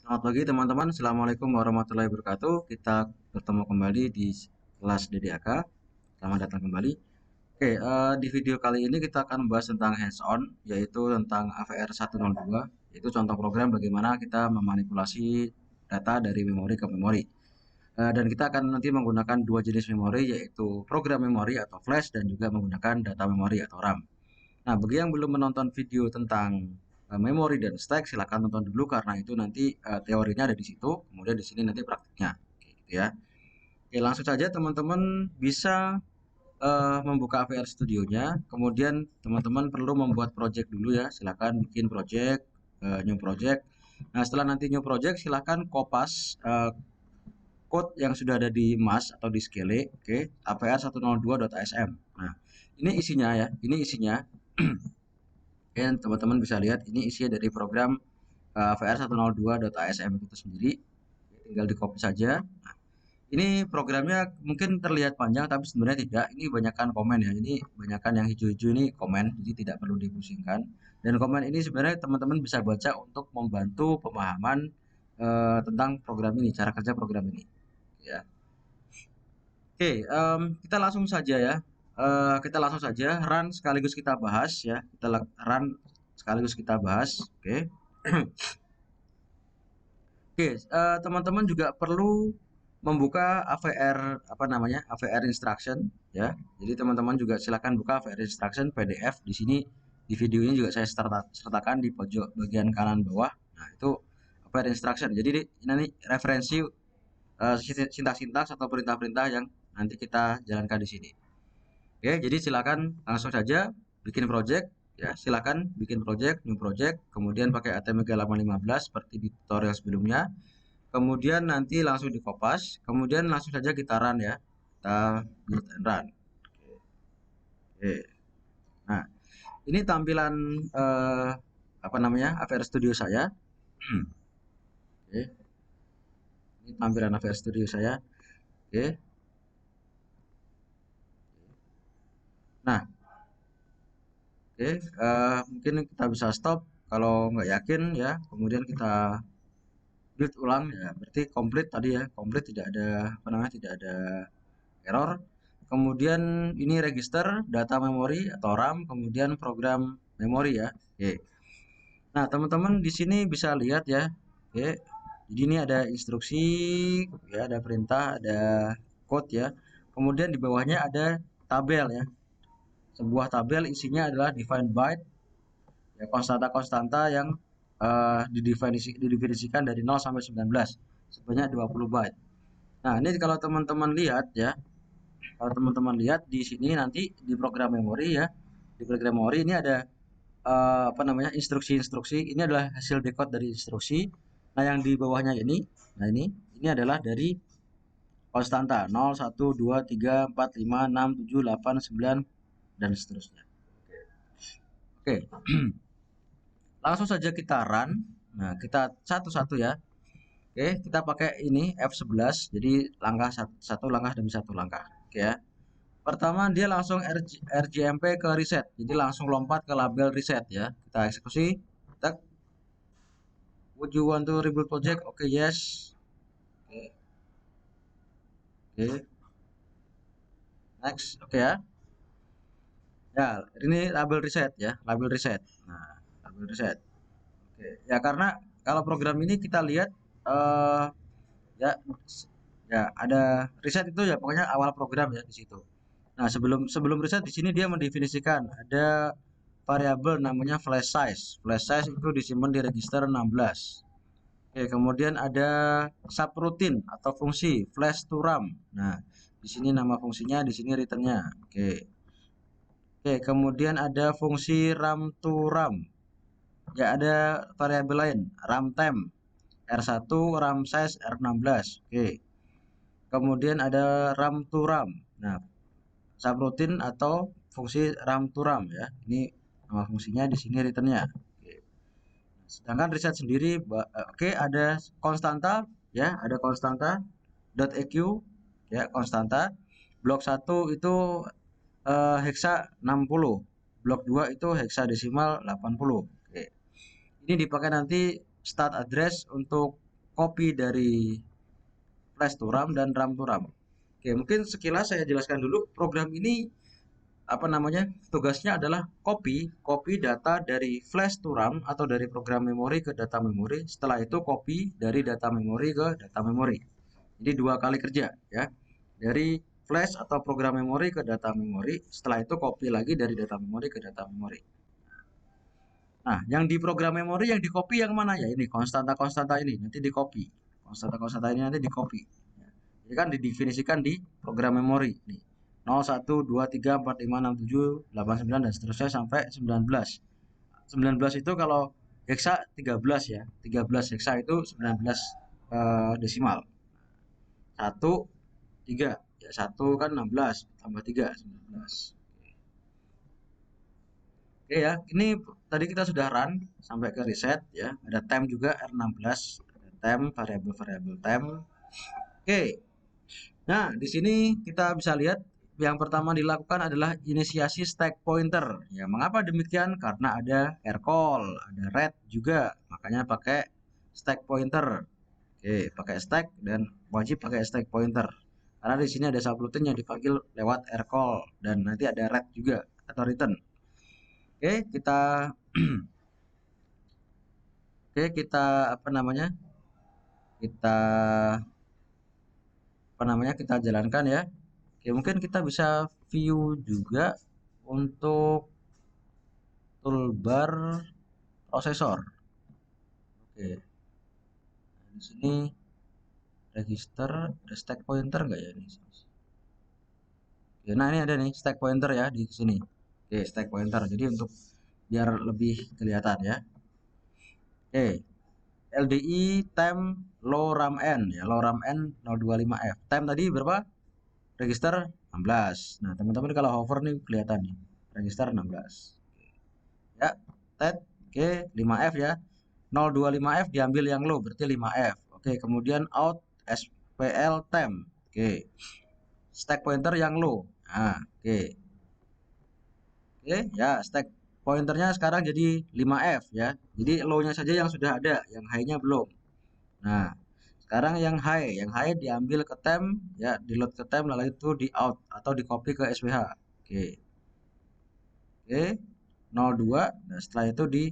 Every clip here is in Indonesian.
Selamat pagi teman-teman, Assalamualaikum warahmatullahi wabarakatuh. Kita bertemu kembali di kelas DDAK. Selamat datang kembali. Oke, di video kali ini kita akan membahas tentang hands-on, yaitu tentang AVR 102, yaitu contoh program bagaimana kita memanipulasi data dari memori ke memori. Dan kita akan nanti menggunakan dua jenis memori, yaitu program memori atau flash dan juga menggunakan data memori atau RAM. Nah, bagi yang belum menonton video tentang memori dan stack, silakan tonton dulu karena itu nanti teorinya ada di situ, kemudian di sini nanti praktiknya, oke, gitu ya. Oke, langsung saja teman-teman bisa membuka AVR Studio-nya, kemudian teman-teman perlu membuat project dulu ya. Silakan bikin project, new project. Nah, setelah nanti new project, silakan kopas code yang sudah ada di MAS atau di Skele, oke, AVR 102.asm. Nah, ini isinya ya, ini isinya. Dan teman-teman bisa lihat ini isinya dari program VR102.asm itu sendiri. Tinggal di copy saja. Nah, ini programnya mungkin terlihat panjang tapi sebenarnya tidak. Ini banyakkan komen ya. Ini banyakkan yang hijau-hijau ini komen, jadi tidak perlu dipusingkan. Dan komen ini sebenarnya teman-teman bisa baca untuk membantu pemahaman tentang program ini, cara kerja program ini. Ya. Oke, kita langsung saja ya. Kita langsung saja run sekaligus kita bahas ya. Kita run sekaligus kita bahas. Oke. Oke, teman-teman juga perlu membuka AVR apa namanya? AVR instruction ya. Jadi teman-teman juga silakan buka AVR instruction PDF di sini di video ini juga saya sertakan di pojok bagian kanan bawah. Nah, itu AVR instruction. Jadi ini referensi sintaks-sintaks atau perintah-perintah yang nanti kita jalankan di sini. Oke, jadi silakan langsung saja bikin project ya, silakan bikin project, new project, kemudian pakai ATMega 815 seperti di tutorial sebelumnya. Kemudian nanti langsung di kopas, kemudian langsung saja kita run ya. Kita build and run. Oke. Nah, ini tampilan apa namanya? AVR Studio saya. Oke. Ini tampilan AVR Studio saya. Oke. Nah, oke, mungkin kita bisa stop kalau nggak yakin ya. Kemudian kita build ulang ya. Berarti komplit tadi ya, komplit tidak ada apa namanya, tidak ada error. Kemudian ini register data memori atau RAM, kemudian program memori ya. Oke. Nah, teman-teman di sini bisa lihat ya. Oke. Jadi ini ada instruksi ya, ada perintah, ada code ya. Kemudian di bawahnya ada tabel ya. Sebuah tabel isinya adalah define byte ya, konstanta-konstanta yang didefinisikan dari 0 sampai 19 sebanyak 20 byte. Nah, ini kalau teman-teman lihat ya, kalau teman-teman lihat di sini nanti di program memori ya, di program memori ini ada apa namanya, instruksi-instruksi. Ini adalah hasil decode dari instruksi. Nah, yang di bawahnya ini, nah ini adalah dari konstanta 0, 1, 2, 3, 4, 5, 6, 7, 8, 9 dan seterusnya. Oke. Langsung saja kita run. Nah, kita satu-satu ya. Oke, kita pakai ini F11. Jadi langkah satu langkah demi satu langkah. Oke ya. Pertama dia langsung RJMP ke reset. Jadi langsung lompat ke label reset ya. Kita eksekusi. Tak. Would you want to rebuild project? Oke, yes. Oke. Oke. Next. Oke ya. Ya, ini label reset ya, label reset. Nah, label reset. Oke. Ya karena kalau program ini kita lihat eh ya ya ada riset itu ya, pokoknya awal program ya di situ. Nah, sebelum sebelum riset di sini dia mendefinisikan ada variabel namanya flash size. Flash size itu disimpan di register 16. Oke, kemudian ada subroutine atau fungsi flash to RAM. Nah, di sini nama fungsinya, di sini returnnya. Oke. Oke, kemudian ada fungsi RAM to RAM. Ya, ada variabel lain, RAM time, R1, RAM size, R16. Oke. Kemudian ada RAM to RAM. Nah, subroutine atau fungsi RAM to RAM ya. Ini nama fungsinya, di sini returnnya. Oke. Sedangkan riset sendiri, oke, ada konstanta ya, ada konstanta .eq ya, konstanta. Blok 1 itu heksa 60. Blok 2 itu heksadesimal 80. Oke. Ini dipakai nanti start address untuk copy dari flash to RAM dan RAM to RAM. Oke, mungkin sekilas saya jelaskan dulu program ini apa namanya, tugasnya adalah copy data dari flash to RAM atau dari program memori ke data memori. Setelah itu copy dari data memori ke data memori. Jadi dua kali kerja ya, dari flash atau program memori ke data memori. Setelah itu copy lagi dari data memori ke data memori. Nah, yang di program memori yang di copy yang mana ya? Ini konstanta-konstanta ini nanti di copy. Konstanta-konstanta ini nanti di copy. Ini kan didefinisikan di program memori nih. 0, 1, 2, 3, 4, 5, 6, 7, 8, 9 dan seterusnya sampai 19. 19 itu kalau heksa 13 ya. 13 heksa itu 19 desimal. 1, 3. Ya 1 kan 16 tambah 3 19. Oke ya, ini tadi kita sudah run sampai ke reset ya. Ada temp juga R16, ada temp variabel-variabel temp. Oke. Nah, di sini kita bisa lihat yang pertama dilakukan adalah inisiasi stack pointer. Ya, mengapa demikian? Karena ada rcall, ada read juga, makanya pakai stack pointer. Oke, pakai stack dan wajib pakai stack pointer. Karena di sini ada subroutine yang dipanggil lewat rcall dan nanti ada read juga atau return. Oke, kita oke, kita apa namanya? Kita kita jalankan ya. Oke, mungkin kita bisa view juga untuk toolbar prosesor. Oke, nah, di sini register ada stack pointer enggak ya ini? Oke, nah ini ada nih stack pointer ya di sini. Oke, stack pointer. Jadi untuk biar lebih kelihatan ya. Oke, LDI time low RAM N ya, low RAM N 025F. Time tadi berapa? Register 16. Nah, teman-teman kalau hover nih kelihatan nih. Register 16. Ya, tet. Oke, 5F ya. 025F diambil yang low berarti 5F. Oke, kemudian out SPL temp. Oke. Stack pointer yang low. Nah, oke. Oke, ya stack pointernya sekarang jadi 5F ya. Jadi low-nya saja yang sudah ada, yang high-nya belum. Nah, sekarang yang high diambil ke temp ya, di load ke temp lalu itu di out atau di copy ke SPH. Oke. Oke, 02. Nah, setelah itu di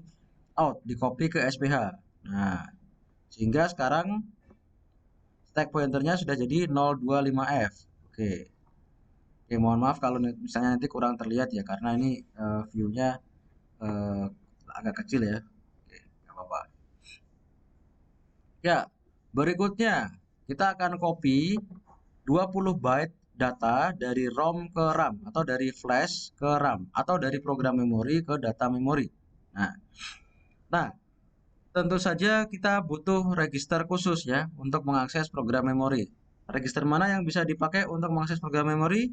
out, di copy ke SPH. Nah, sehingga sekarang stack pointernya sudah jadi 025F. Oke. Oke, mohon maaf kalau misalnya nanti kurang terlihat ya karena ini view-nya eh, agak kecil ya. Oke, nggak apa-apa. Ya, berikutnya kita akan copy 20 byte data dari ROM ke RAM atau dari flash ke RAM atau dari program memori ke data memori. Nah, nah, tentu saja kita butuh register khusus ya untuk mengakses program memori. Register mana yang bisa dipakai untuk mengakses program memori?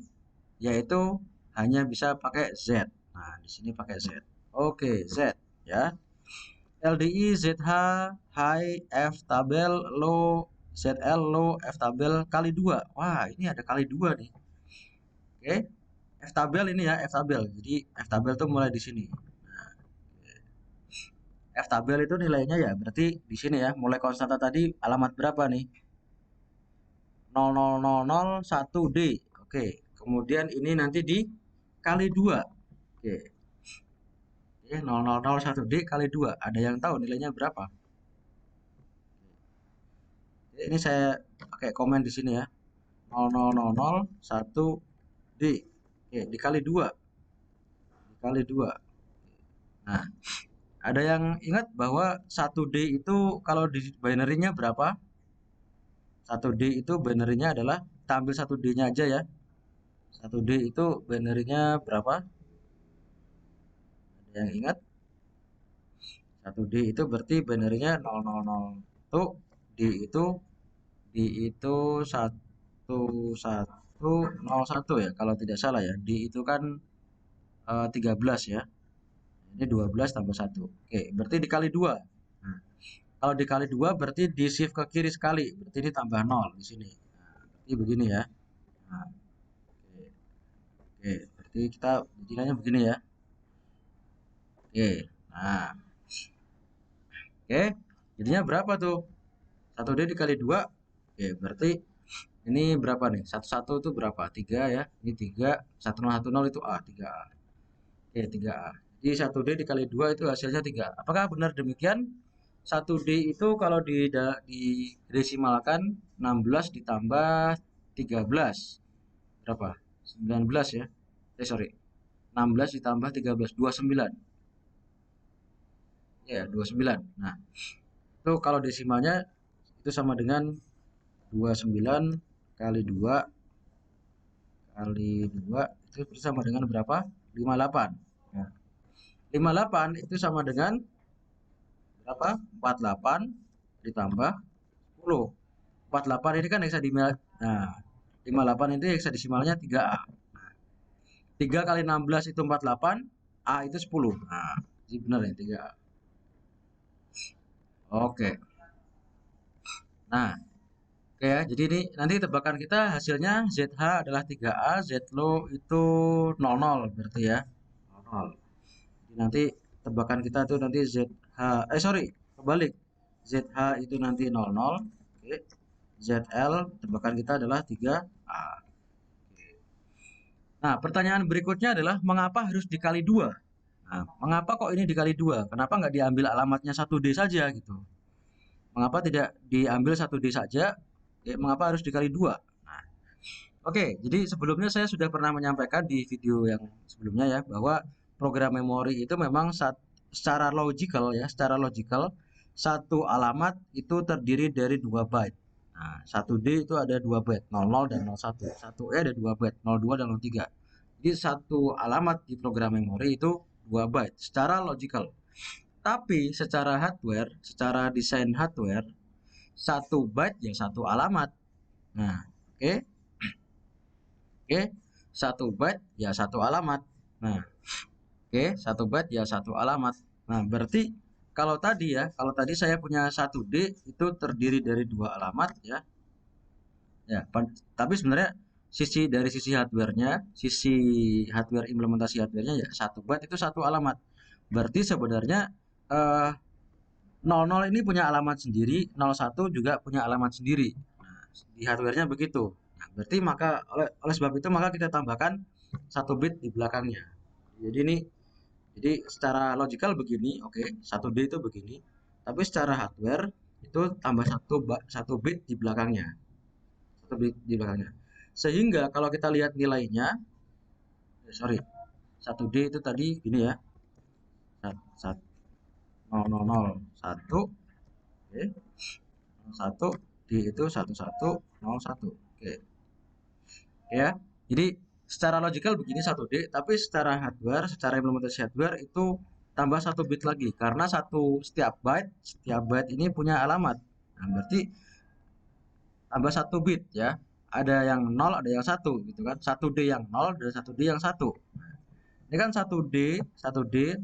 Yaitu hanya bisa pakai Z. Nah, di sini pakai Z. Oke, Z ya. LDI ZH high F tabel low ZL low F tabel kali 2. Wah, ini ada kali 2 nih. Oke. F tabel ini ya, F tabel. Jadi F tabel tuh mulai di sini. Nah, F tabel itu nilainya ya berarti di sini ya, mulai konstanta tadi alamat berapa nih? 00001D. Oke. Kemudian ini nanti dikali 2. Oke. Oke, 0001D kali 2. Ada yang tahu nilainya berapa? Ini saya pakai komen di sini ya. 00001D. Oke, dikali 2. Dikali 2. Nah, ada yang ingat bahwa 1D itu kalau di binary-nya berapa? 1D itu binary-nya adalah, kita ambil 1D-nya aja ya. 1D itu binary-nya berapa? Ada yang ingat? 1D itu berarti binary-nya 000. D itu D itu 1101 ya kalau tidak salah ya. D itu kan 13 ya. Ini 12 tambah 1. Oke, berarti dikali 2. Nah, kalau dikali 2 berarti di shift ke kiri sekali. Berarti ini tambah 0 di sini. Nah, berarti begini ya. Nah, oke. Oke, berarti kita jadinya begini ya. Oke. Nah, oke. Jadinya berapa tuh? 1D dikali 2, oke, berarti ini berapa nih? 11 itu berapa? 3 ya. Ini 3, 1010 itu A, 3A. Oke, 3A. Jadi 1D dikali 2 itu hasilnya 3. Apakah benar demikian? 1D itu kalau didesimalkan 16 ditambah 13. Berapa? 19 ya. Sorry. 16 ditambah 13, 29. Ya, 29. Nah, itu kalau desimalnya itu sama dengan 29 kali 2 kali 2 itu sama dengan berapa? 58. Nah, 58 itu sama dengan berapa? 48 ditambah 10. 48 ini kan heksadesimal. Nah, 58 itu heksadesimalnya 3A. Nah, 3 kali 16 itu 48, A itu 10. Nah, jadi benar ya 3A. Oke. Nah, oke ya. Jadi ini nanti tebakan kita hasilnya ZH adalah 3A, ZLO itu 00 berarti ya. 00. Jadi nanti tebakan kita itu nanti ZH sorry, kebalik. ZH itu nanti 00. Oke. ZL tebakan kita adalah 3A. Nah, pertanyaan berikutnya adalah mengapa harus dikali 2? Nah, mengapa kok ini dikali 2? Kenapa nggak diambil alamatnya 1D saja gitu? Mengapa tidak diambil 1D saja? Mengapa harus dikali 2? Nah, oke, jadi sebelumnya saya sudah pernah menyampaikan di video yang sebelumnya ya, bahwa program memori itu memang secara logikal ya, secara logikal satu alamat itu terdiri dari 2 byte. Nah, 1D itu ada 2 byte, 00 dan 01. 1E ada 2 byte, 02 dan 03. Jadi satu alamat di program memori itu 2 byte secara logikal. Tapi secara hardware, secara desain hardware, 1 byte ya satu alamat. Nah, oke. Oke, 1 byte ya satu alamat. Nah, oke, 1 byte ya satu alamat. Nah, berarti kalau tadi saya punya 1D itu terdiri dari 2 alamat ya. Ya, tapi sebenarnya dari sisi hardware-nya, sisi hardware implementasi hardware-nya ya 1 byte itu satu alamat. Berarti sebenarnya eh, 00 ini punya alamat sendiri, 01 juga punya alamat sendiri. Nah, di hardware-nya begitu. Nah, berarti maka oleh sebab itu maka kita tambahkan 1 bit di belakangnya. Jadi secara logikal begini, oke, 1D itu begini. Tapi secara hardware itu tambah satu bit di belakangnya. 1 bit di belakangnya. Sehingga kalau kita lihat nilainya, sorry, 1D itu tadi gini ya. 0001, oke. 01 D itu 1101. Oke. Ya. Jadi secara logikal begini 1D, tapi secara hardware, secara implementasi hardware itu tambah 1 bit lagi karena setiap byte ini punya alamat. Nah, berarti tambah 1 bit ya. Ada yang 0, ada yang 1 gitu kan. 1D yang 0 dan 1D yang 1. Ini kan 1D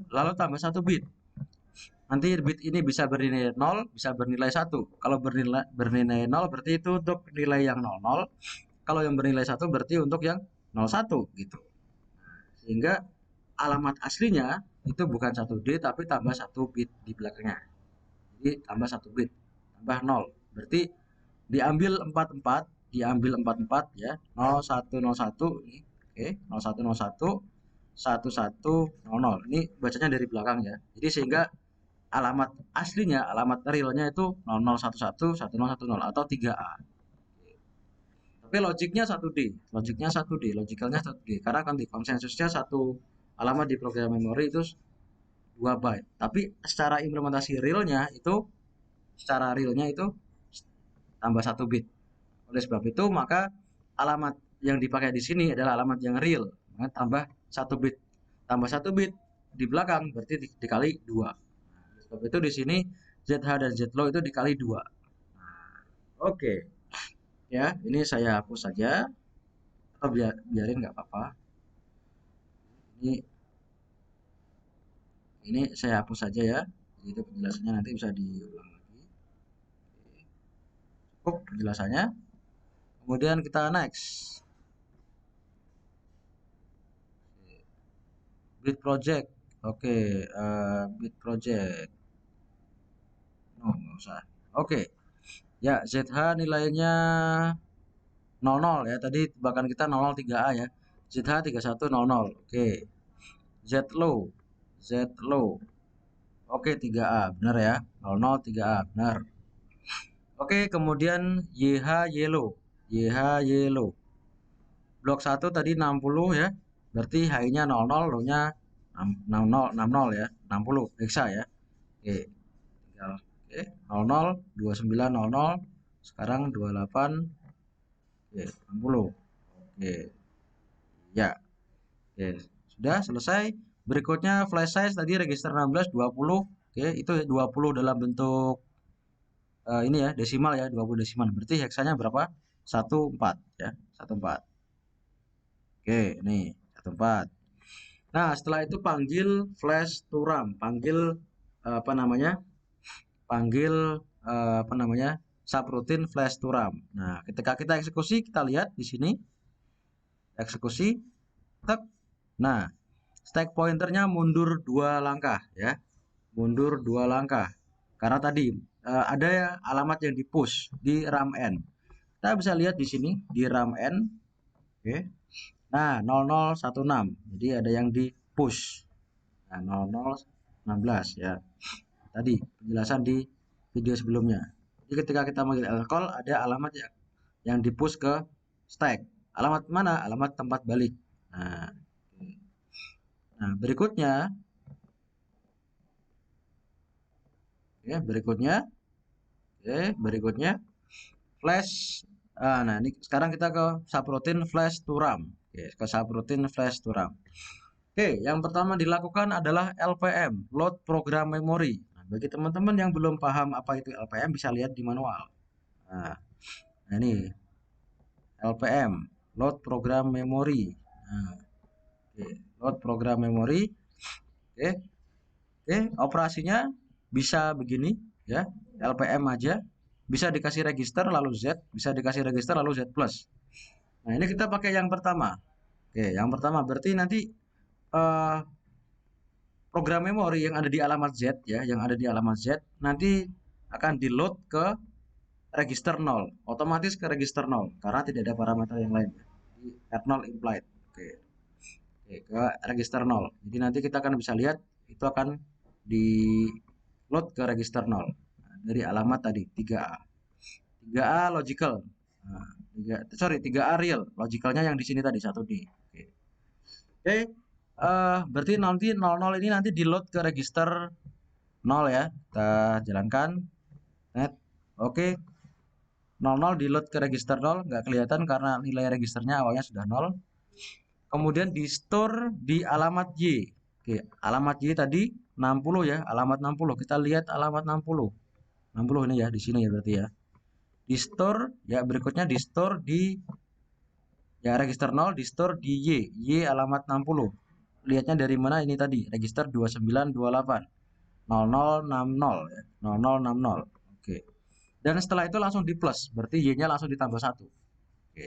lalu tambah 1 bit. Nanti bit ini bisa bernilai 0, bisa bernilai 1. Kalau bernilai 0 berarti itu untuk nilai yang 00. Kalau yang bernilai 1 berarti untuk yang 01 gitu. Sehingga alamat aslinya itu bukan 1D tapi tambah 1 bit di belakangnya. Jadi tambah 1 bit, tambah 0. Berarti diambil 44, ya. 0101 ini. Oke, 0101 1100. Ini bacanya dari belakang ya. Jadi sehingga alamat aslinya, alamat realnya itu 0011 1010 atau 3A. Tapi logicalnya 1D. Karena kan di konsensusnya satu alamat di program memori itu 2 byte. Tapi secara realnya itu tambah 1 bit. Oleh sebab itu maka alamat yang dipakai di sini adalah alamat yang real. Maka tambah 1 bit. Tambah 1 bit di belakang berarti dikali 2. Oleh sebab itu di sini ZH dan ZLO itu dikali 2. Oke. Ya, ini saya hapus saja atau biarin nggak apa-apa. Ini saya hapus saja ya. Jadi itu penjelasannya nanti bisa diulang lagi. Cukup penjelasannya. Kemudian kita next. Bit project. Oke, bit project. No, nggak usah. Oke. Ya, ZH nilainya 00 ya. Tadi tebakan kita 003A ya. ZH 3100. Oke. Z low. Z low. Oke, 3A. Benar ya. 00 3A. Benar. Oke, kemudian YH yellow. YH yellow. Blok 1 tadi 60 ya. Berarti HI-nya 00, low-nya 60, 60 ya. 60 hexa ya. Oke. Tinggal oke, 00 2900. Sekarang 28. Oke, 60. Oke. Ya. Oke, sudah selesai. Berikutnya flash size tadi register 16 20. Oke, itu 20 dalam bentuk ini ya, desimal ya, 20 desimal. Berarti heksanya berapa? 14 ya, 14. Oke, nih 14. Nah, setelah itu panggil flash to RAM, panggil apa namanya? Panggil apa namanya? Subroutine flash to RAM. Nah, ketika kita eksekusi, kita lihat di sini eksekusi, tek. Nah, stack pointernya mundur 2 langkah ya, mundur 2 langkah. Karena tadi ada ya alamat yang di push di RAM N. Kita bisa lihat di sini di RAM N. Oke. Nah, 0016. Jadi ada yang di push. Nah, 0016 ya. Tadi penjelasan di video sebelumnya. Jadi ketika kita manggil lcall ada alamat yang di push ke stack. Alamat mana? Alamat tempat balik. Nah, nah berikutnya ya, berikutnya flash. Nah, ini sekarang kita ke subroutine flash to RAM. Oke, ke subroutine flash to RAM. Oke, yang pertama dilakukan adalah LPM, load program memory. Nah, bagi teman-teman yang belum paham apa itu LPM bisa lihat di manual. Nah, ini LPM, load program memory. Nah, oke, load program memory. Oke, oke, operasinya bisa begini ya, LPM aja. Bisa dikasih register lalu Z, bisa dikasih register lalu Z plus. Nah, ini kita pakai yang pertama. Oke, yang pertama berarti nanti eh, program memori yang ada di alamat Z ya, yang ada di alamat Z nanti akan di load ke register 0, otomatis ke register 0 karena tidak ada parameter yang lain. Di R0 implied. Oke. Oke, ke register 0. Jadi nanti kita akan bisa lihat itu akan di load ke register 0. Nah, dari alamat tadi 3A. 3A logical. Nah, 3A real. Logicalnya yang di sini tadi 1D. Oke. Oke. Berarti nanti 00 ini nanti di load ke register 0 ya. Kita jalankan. Net. Oke. 00 di load ke register 0. Nggak kelihatan karena nilai registernya awalnya sudah 0. Kemudian di store di alamat Y. Oke, alamat Y tadi 60 ya, alamat 60. Kita lihat alamat 60. 60 ini ya, di sini ya berarti ya. Di store ya, berikutnya di store di ya register 0, di store di Y. Y alamat 60. Lihatnya dari mana ini tadi? Register 2928. 0060 ya. 0060. Oke. Dan setelah itu langsung di plus, berarti Y-nya langsung ditambah 1. Oke.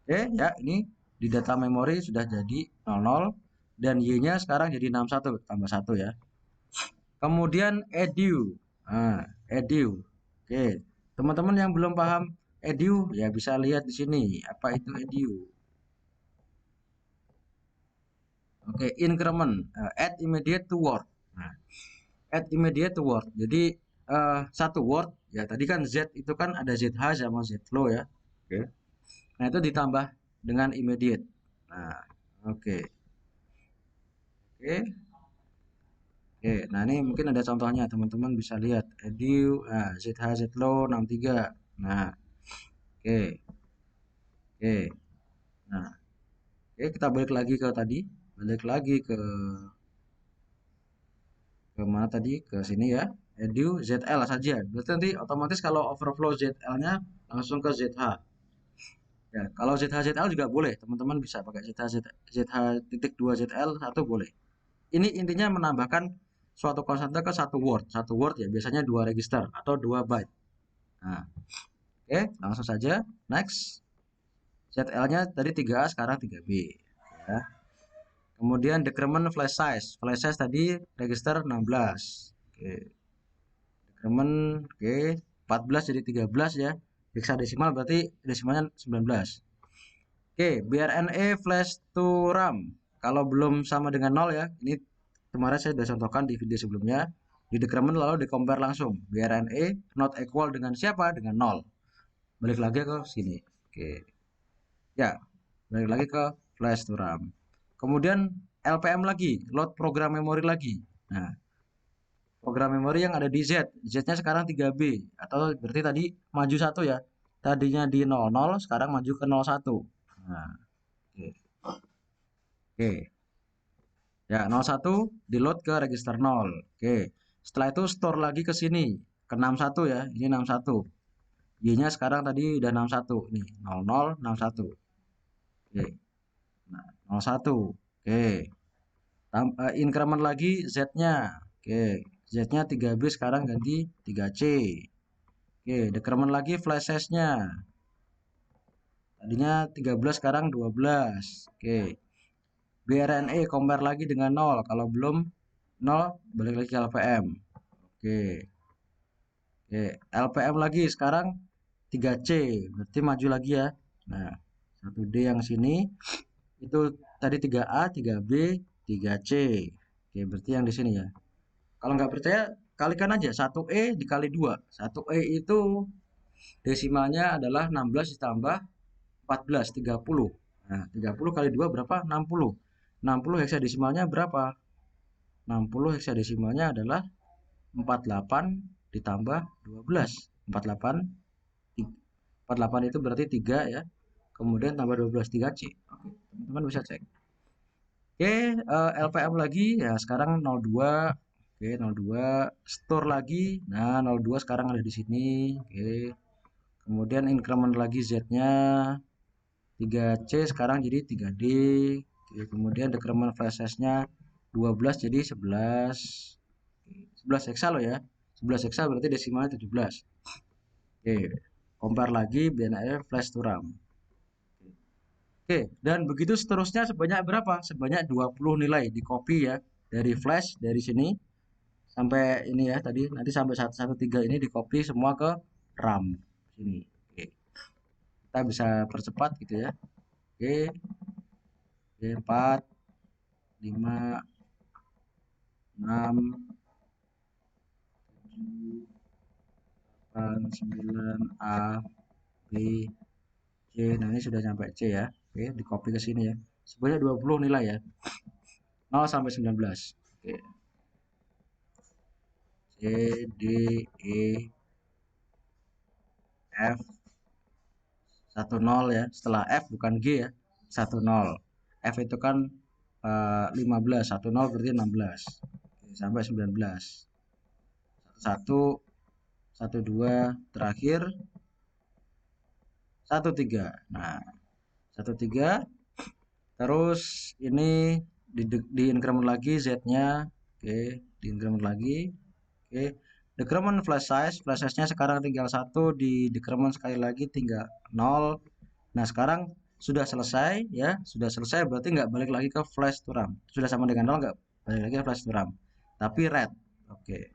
Oke, ya ini di data memori sudah jadi 00 dan Y-nya sekarang jadi 61 tambah 1 ya. Kemudian edu. Nah, edu. Oke, teman-teman yang belum paham edu ya bisa lihat di sini apa itu edu. Oke, increment, add immediate to word. Nah, add immediate to word. Jadi satu word ya tadi kan Z itu kan ada ZH sama Z low ya. Oke. Nah, itu ditambah dengan immediate. Nah, oke. Oke. Oke, nah ini mungkin ada contohnya teman-teman bisa lihat edu, nah, ZH Z low 63. Nah, oke. Oke. Nah, oke kita balik lagi ke tadi, balik lagi ke mana tadi? Ke sini ya. Edu ZL saja. Berarti nanti otomatis kalau overflow ZL-nya langsung ke ZH. Ya, kalau ZH ZL juga boleh, teman-teman bisa pakai ZH titik 2 ZL satu boleh. Ini intinya menambahkan suatu konstanta ke satu word ya biasanya 2 register atau 2 byte. Nah, oke langsung saja next. ZL-nya tadi 3A sekarang 3B ya. Kemudian decrement flash size tadi register 16. Oke. Decrement, oke, 14 jadi 13 ya. Hexadesimal berarti desimalnya 19. Oke, BRNA flash to RAM. Kalau belum sama dengan 0 ya, ini kemarin saya sudah contohkan di video sebelumnya. Di decrement lalu di compare langsung. BRNA not equal dengan siapa? Dengan 0. Balik lagi ke sini. Oke. Ya, balik lagi ke flash to RAM. Kemudian LPM lagi, load program memory lagi. Nah, program memori yang ada di Z. Z-nya sekarang 3B atau berarti tadi maju satu ya. Tadinya di 00, sekarang maju ke 01. Nah, oke. Oke. Ya, 01 di load ke register 0. Oke. Setelah itu store lagi ke sini ke 61 ya. Ini 61. Y-nya sekarang tadi udah 61 nih, 00 61. Oke. Nah, 01. Oke. Increment lagi Z-nya. Oke. Z-nya 3B sekarang ganti 3C. Oke, decrement lagi flash size-nya. Tadinya 13 sekarang 12. Oke. BRNA compare lagi dengan 0. Kalau belum 0 balik lagi ke LPM. Oke. Oke, LPM lagi sekarang 3C. Berarti maju lagi ya. Nah, 1D yang sini itu tadi 3A, 3B, 3C. Oke, berarti yang di sini ya. Kalau nggak percaya kalikan aja 1E dikali 2. 1E itu desimalnya adalah 16 ditambah 14, 30. Nah, 30 kali 2 berapa? 60. 60 heksadesimalnya berapa? 60 heksadesimalnya adalah 48 ditambah 12. 48, 48 itu berarti 3 ya. Kemudian tambah 12, 3C. Oke, teman-teman bisa cek. Oke, LPM lagi ya sekarang 02. Oke, 02 store lagi. Nah, 02 sekarang ada di sini. Oke. Kemudian increment lagi Z-nya 3C sekarang jadi 3D. Oke, kemudian decrement flash size-nya 12 jadi 11. 11 hexa loh ya. 11 hexa berarti desimalnya 17. Oke, compare lagi BNF flash to RAM. Oke, dan begitu seterusnya sebanyak berapa? Sebanyak 20 nilai di copy ya. Dari flash dari sini sampai ini ya tadi nanti sampai 113 ini di copy semua ke RAM sini. Oke. Kita bisa percepat gitu ya. Oke. Oke, 4 5 6 7 8 9 A B C. Nah, ini sudah sampai C ya. Oke, di copy ke sini ya. Sebanyak 20 nilai ya. 0 sampai 19. Oke. C D E F 10 ya. Setelah F bukan G ya. 10. F itu kan 15. 10 berarti 16. Oke, sampai 19. 1 2 terakhir 13. Nah, 13 terus ini di increment lagi Z-nya. Oke, di increment lagi. Oke, decrement flash size-nya sekarang tinggal 1, di decrement sekali lagi tinggal 0. Nah, sekarang sudah selesai ya, sudah selesai berarti nggak balik lagi ke flash to RAM. Sudah sama dengan 0 nggak balik lagi ke flash to RAM. Tapi red. Oke.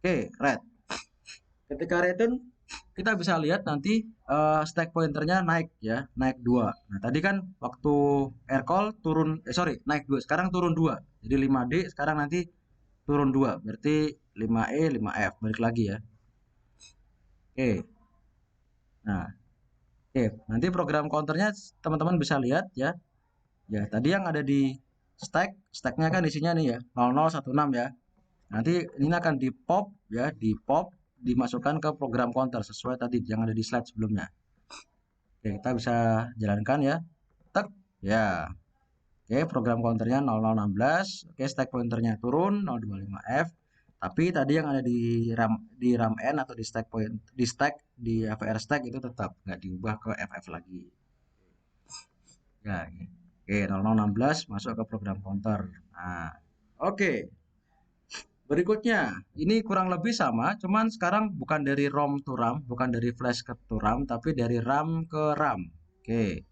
Oke, red. Ketika return kita bisa lihat nanti stack pointernya naik ya, naik 2. Nah, tadi kan waktu air call turun naik 2, sekarang turun 2. Jadi 5D sekarang nanti turun 2. Berarti 5E, 5F balik lagi ya. Oke. Nah, oke, nanti program counternya teman-teman bisa lihat ya. Ya, tadi yang ada di stacknya kan isinya nih ya, 0016 ya. Nanti ini akan di pop ya, di pop dimasukkan ke program counter sesuai tadi yang ada di slide sebelumnya. Oke, kita bisa jalankan ya. Tek, ya. Oke, program counternya 0016. Oke, stack pointernya turun 025F. Tapi tadi yang ada di RAM N atau di stack point di AVR stack itu tetap nggak diubah ke FF lagi. Ya, oke, 0016 masuk ke program counter. Nah, oke. Berikutnya, ini kurang lebih sama, cuman sekarang bukan dari ROM to RAM, bukan dari flash ke to RAM, tapi dari RAM ke RAM. Oke.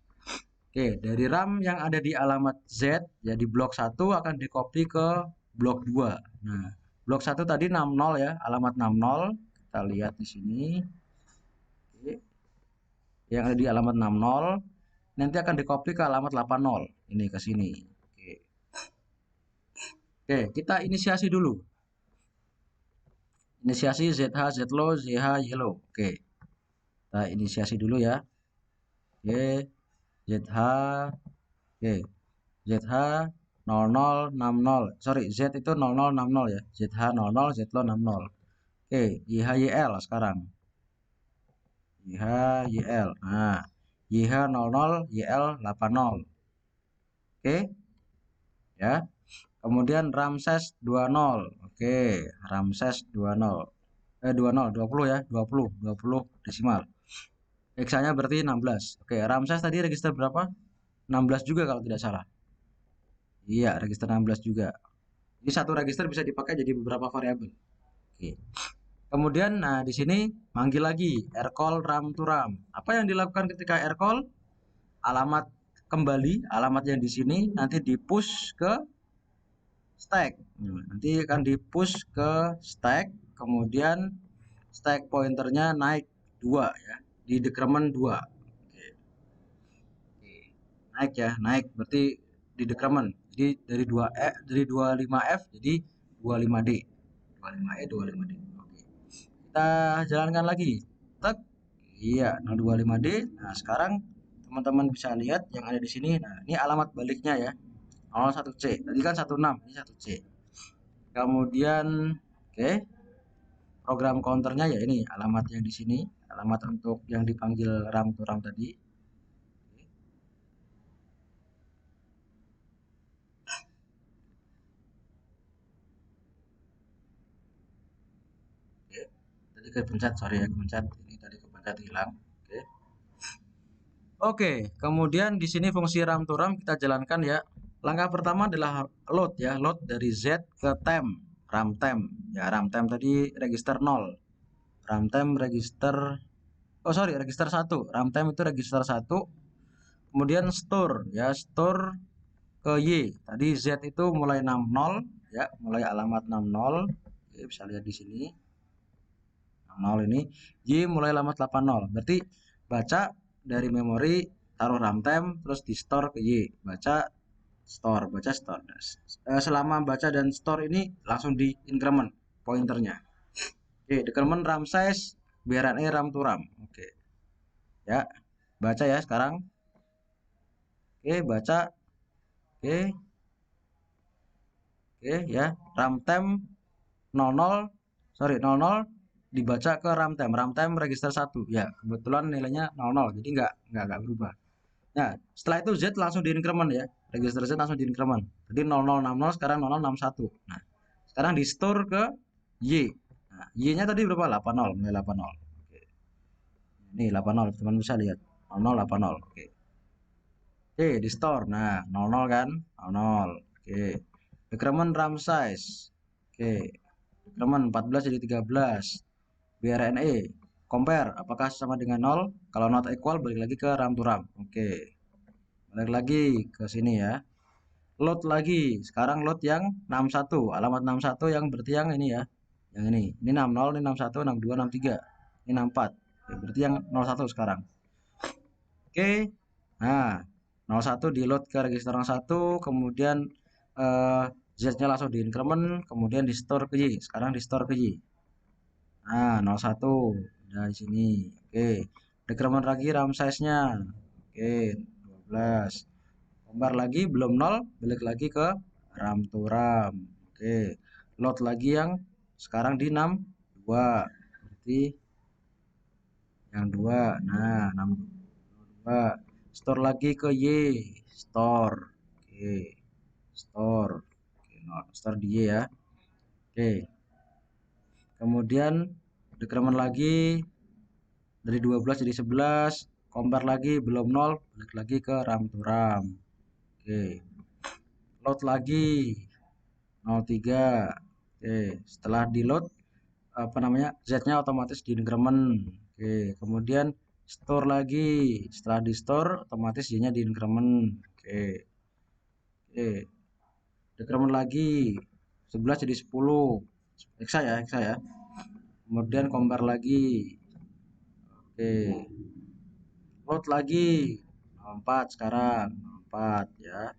Oke, dari RAM yang ada di alamat Z, ya di blok 1 akan di-copy ke blok 2. Nah, Blok 1 tadi 60 ya, alamat 60. Kita lihat di sini. Oke. Yang ada di alamat 60 nanti akan dikopi ke alamat 80. Ini ke sini. Oke. Oke, kita inisiasi dulu. Inisiasi ZH, ZLow, ZH, Yellow. Oke. Kita inisiasi dulu ya. Oke. ZH. Oke. ZH 0060. Sorry, Z itu 0060 ya. ZH 00, ZLow 60. Oke, YHYL sekarang. YHYL. Nah, YH 00, YL 80. Oke. Ya. Kemudian Ramses 20. Oke, Ramses 20. 20 20 ya, 20 desimal. Heksanya berarti 16. Oke, Ramses tadi register berapa? 16 juga kalau tidak salah. Iya, register 16 juga. Jadi satu register bisa dipakai jadi beberapa variabel. Oke. Kemudian nah di sini manggil lagi rcall ram to ram. Apa yang dilakukan ketika rcall? Alamat kembali, alamat yang di sini nanti di push ke stack. Nanti akan di push ke stack, kemudian stack pointernya naik 2 ya, di decrement 2. Oke. Oke. Naik ya, naik berarti di decrement. Jadi dari 2 dari 25F jadi 25D. 25E 25D. Oke. Kita jalankan lagi. Tek. Iya, 025D. Nah, sekarang teman-teman bisa lihat yang ada di sini. Nah, ini alamat baliknya ya. 01C. Tadi kan 16, ini 1C. Kemudian oke, program counternya ya ini alamat yang di sini, alamat untuk yang dipanggil ram to ram tadi. Oke, tadi kepencet, sorry ya kepencet, ini tadi kepencet hilang. Oke. Oke, kemudian di sini fungsi ram to ram kita jalankan ya. Langkah pertama adalah load ya, load dari Z ke temp, ram temp. Ya, ram temp tadi register 0. Ram temp register register 1. Ram temp itu register 1. Kemudian store ya, store ke Y. Tadi Z itu mulai 60 ya, mulai alamat 60. Oke, bisa lihat di sini. 60 ini. Y mulai alamat 80. Berarti baca dari memori, taruh runtime, terus di store ke Y. Baca store, baca store. Selama baca dan store ini langsung di increment pointernya. Oke, decrement RAM size biaran RAM to RAM. Oke. Ya, baca ya sekarang. Oke, baca. Oke. Oke ya, RAM temp 00, sorry 00 dibaca ke RAM temp register 1. Ya, kebetulan nilainya 00, jadi nggak berubah. Nah, setelah itu Z langsung di increment ya. Register Z langsung di increment. Jadi 0060 sekarang 0061. Nah, sekarang di store ke Y. Nah, Y-nya tadi berapa? 80, nilai 80. Oke. Ini 80, teman bisa lihat. 0080. Oke. Oke, di store. Nah, 00 kan? 00. Oke. Decrement RAM size. Oke. Decrement 14 jadi 13. BRNE. Compare. Apakah sama dengan 0? Kalau not equal, balik lagi ke RAM to RAM. Oke. Balik lagi ke sini ya. Load lagi. Sekarang load yang 61. Alamat 61 yang berarti yang ini ya. Yang ini. Ini 60, ini 61, 62, 63. Ini 64. Oke, berarti yang 01 sekarang. Oke. Nah, 01 di load ke register 01, kemudian Z-nya langsung di increment, kemudian di store ke Y. Sekarang di store ke Y. Nah, 01 udah di sini. Oke. Decrement lagi RAM size-nya. Oke, 12. Gambar lagi belum 0, balik lagi ke RAM to RAM. Oke. Load lagi yang sekarang di 62. Berarti yang 2. Nah, 62. Store lagi ke Y. Store. Oke. Store. Oke, store di Y ya. Oke. Kemudian decrement lagi dari 12 jadi 11, compare lagi belum 0, balik lagi ke RAM to RAM. Oke. Load lagi 03. Oke, setelah di load apa namanya? Z-nya otomatis di increment. Oke, kemudian store lagi. Setelah di store otomatis Y-nya di increment. Oke. Oke. Decrement lagi 11 jadi 10. hexa ya, hexa ya. Kemudian compare lagi. Oke, load lagi 4 sekarang 4 ya.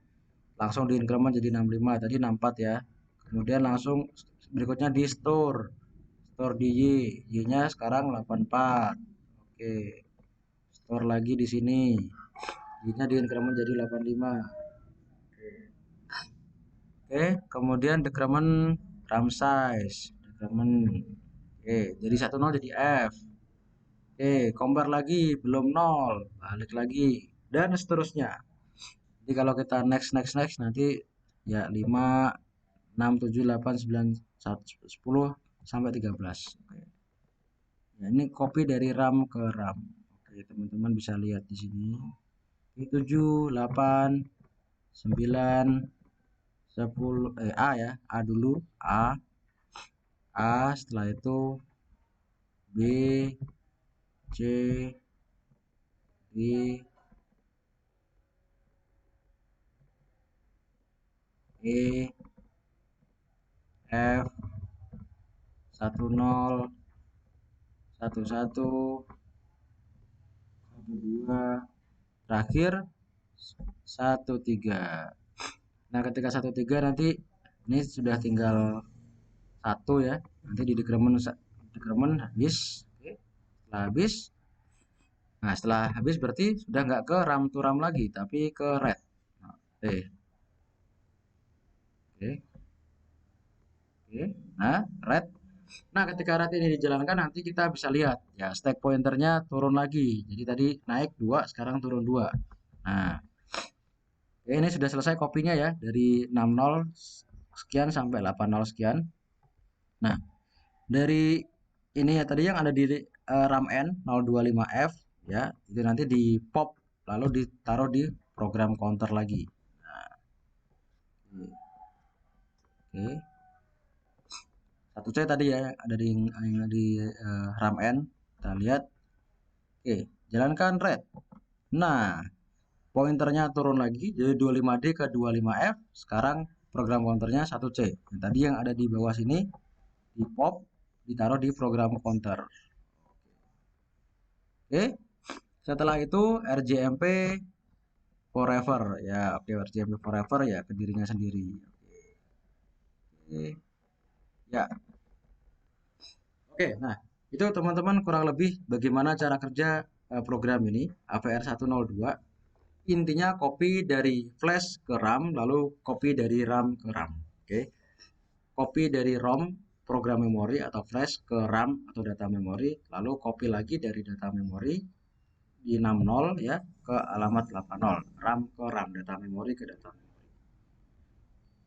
Langsung di increment jadi 65, tadi 64 ya. Kemudian langsung berikutnya di store. Store di Y. Y-nya sekarang 84. Oke. Store lagi di sini. Y-nya di increment jadi 85. Oke, kemudian decrement RAM size. Decrement. Oke, jadi 10 jadi F. Oke, compare lagi belum 0, balik lagi dan seterusnya. Jadi kalau kita next next next nanti ya 5 6 7 8 9 10 sampai 13. Oke. Ya, ini copy dari RAM ke RAM. Oke, teman-teman bisa lihat di sini. 7 8 9 10 A ya, A dulu, A setelah itu B C D E F 10 11 12 terakhir 13. Nah, ketika 13 nanti ini sudah tinggal satu ya. Nanti di decrement habis. Oke. Setelah habis, nah setelah habis berarti sudah nggak ke RAM to RAM lagi, tapi ke red. Nah, oke. Oke. Oke. Nah, red. Nah, ketika red ini dijalankan nanti kita bisa lihat ya stack pointernya turun lagi. Jadi tadi naik 2, sekarang turun 2. Nah, oke, ini sudah selesai kopinya ya dari 60 sekian sampai 80 sekian. Nah, dari ini ya tadi yang ada di RAM N 025F ya, itu nanti di pop lalu ditaruh di program counter lagi. Nah, oke. 1C tadi ya ada di RAM N. Kita lihat. Oke, jalankan red. Nah, pointernya turun lagi jadi 25D ke 25F. Sekarang program counternya 1C. Yang tadi yang ada di bawah sini di pop ditaruh di program counter. Oke. Setelah itu RJMP forever ya. Oke, RJMP forever ya ke dirinya sendiri. Oke. Ya. Oke, nah itu teman-teman kurang lebih bagaimana cara kerja program ini AVR 102. Intinya copy dari flash ke RAM lalu copy dari RAM ke RAM. Oke. Copy dari ROM program memori atau flash ke RAM atau data memori lalu copy lagi dari data memori di 60 ya ke alamat 80 RAM ke RAM data memori ke data memori.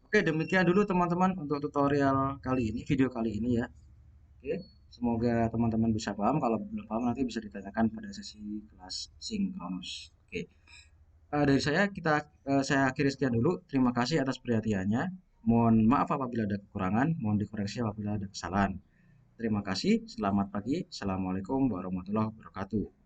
Oke, demikian dulu teman-teman untuk tutorial kali ini, video kali ini ya. Oke, semoga teman-teman bisa paham. Kalau belum paham nanti bisa ditanyakan pada sesi kelas sinkronus. Oke, dari saya akhiri sekian dulu. Terima kasih atas perhatiannya. Mohon maaf apabila ada kekurangan, mohon dikoreksi apabila ada kesalahan. Terima kasih. Selamat pagi. Assalamualaikum warahmatullahi wabarakatuh.